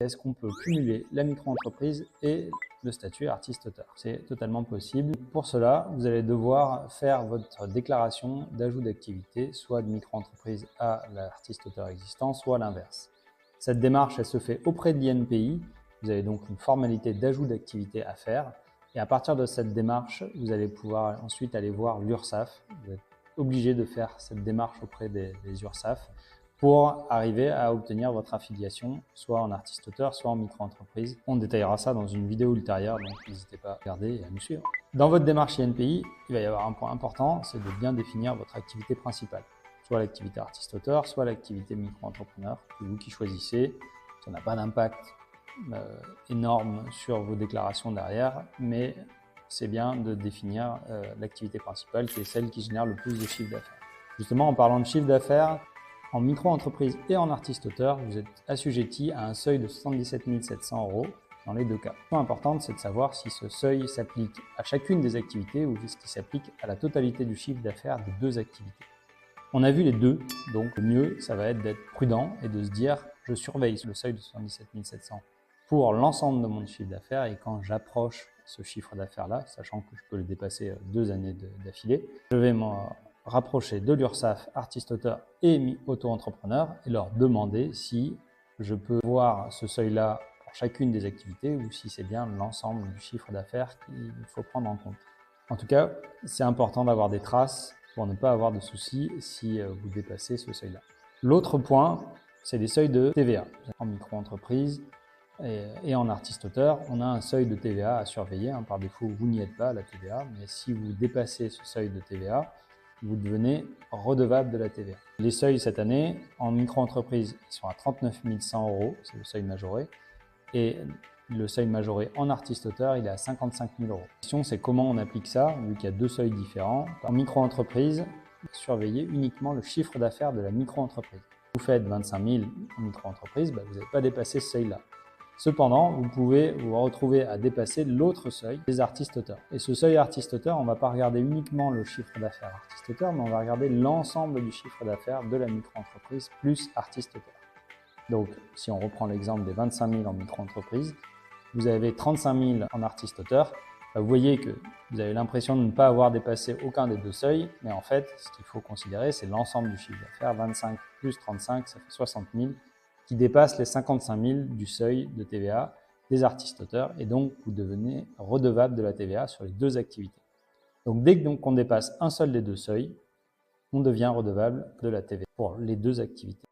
Est-ce qu'on peut cumuler la micro-entreprise et le statut artiste-auteur? C'est totalement possible. Pour cela, vous allez devoir faire votre déclaration d'ajout d'activité, soit de micro-entreprise à l'artiste-auteur existant, soit l'inverse. Cette démarche, elle se fait auprès de l'INPI. Vous avez donc une formalité d'ajout d'activité à faire. Et à partir de cette démarche, vous allez pouvoir ensuite aller voir l'URSSAF. Vous êtes obligé de faire cette démarche auprès des URSSAF pour arriver à obtenir votre affiliation, soit en artiste-auteur, soit en micro-entreprise. On détaillera ça dans une vidéo ultérieure, donc n'hésitez pas à regarder et à nous suivre. Dans votre démarche INPI, il va y avoir un point important, c'est de bien définir votre activité principale. Soit l'activité artiste-auteur, soit l'activité micro-entrepreneur. C'est vous qui choisissez. Ça n'a pas d'impact énorme sur vos déclarations derrière, mais c'est bien de définir l'activité principale qui est celle qui génère le plus de chiffre d'affaires. Justement, en parlant de chiffre d'affaires, en micro-entreprise et en artiste-auteur, vous êtes assujetti à un seuil de 77 700 € dans les deux cas. La question importante, c'est de savoir si ce seuil s'applique à chacune des activités ou est-ce qu'il s'applique à la totalité du chiffre d'affaires des deux activités. On a vu les deux, donc le mieux, ça va être d'être prudent et de se dire « je surveille le seuil de 77 700 pour l'ensemble de mon chiffre d'affaires et quand j'approche ce chiffre d'affaires-là, sachant que je peux le dépasser 2 années d'affilée, je vais m'en rapprocher de l'URSSAF, artiste-auteur et auto-entrepreneur et leur demander si je peux voir ce seuil-là pour chacune des activités ou si c'est bien l'ensemble du chiffre d'affaires qu'il faut prendre en compte. En tout cas, c'est important d'avoir des traces pour ne pas avoir de soucis si vous dépassez ce seuil-là. L'autre point, c'est les seuils de TVA. En micro-entreprise et en artiste-auteur, on a un seuil de TVA à surveiller. Par défaut, vous n'y êtes pas à la TVA, mais si vous dépassez ce seuil de TVA, vous devenez redevable de la TVA. Les seuils cette année, en micro-entreprise, ils sont à 39 100 €, c'est le seuil majoré, et le seuil majoré en artiste-auteur, il est à 55 000 €. La question, c'est comment on applique ça, vu qu'il y a deux seuils différents. En micro-entreprise, surveillez uniquement le chiffre d'affaires de la micro-entreprise. Vous faites 25 000 en micro-entreprise, vous n'avez pas dépassé ce seuil-là. Cependant, vous pouvez vous retrouver à dépasser l'autre seuil des artistes-auteurs. Et ce seuil artiste-auteur, on ne va pas regarder uniquement le chiffre d'affaires artiste-auteur, mais on va regarder l'ensemble du chiffre d'affaires de la micro-entreprise plus artiste-auteur. Donc, si on reprend l'exemple des 25 000 en micro-entreprise, vous avez 35 000 en artiste-auteur. Vous voyez que vous avez l'impression de ne pas avoir dépassé aucun des deux seuils, mais en fait, ce qu'il faut considérer, c'est l'ensemble du chiffre d'affaires. 25 plus 35, ça fait 60 000. Qui dépasse les 55 000 du seuil de TVA des artistes-auteurs et donc vous devenez redevable de la TVA sur les deux activités. Donc dès qu'on dépasse un seul des deux seuils, on devient redevable de la TVA pour les deux activités.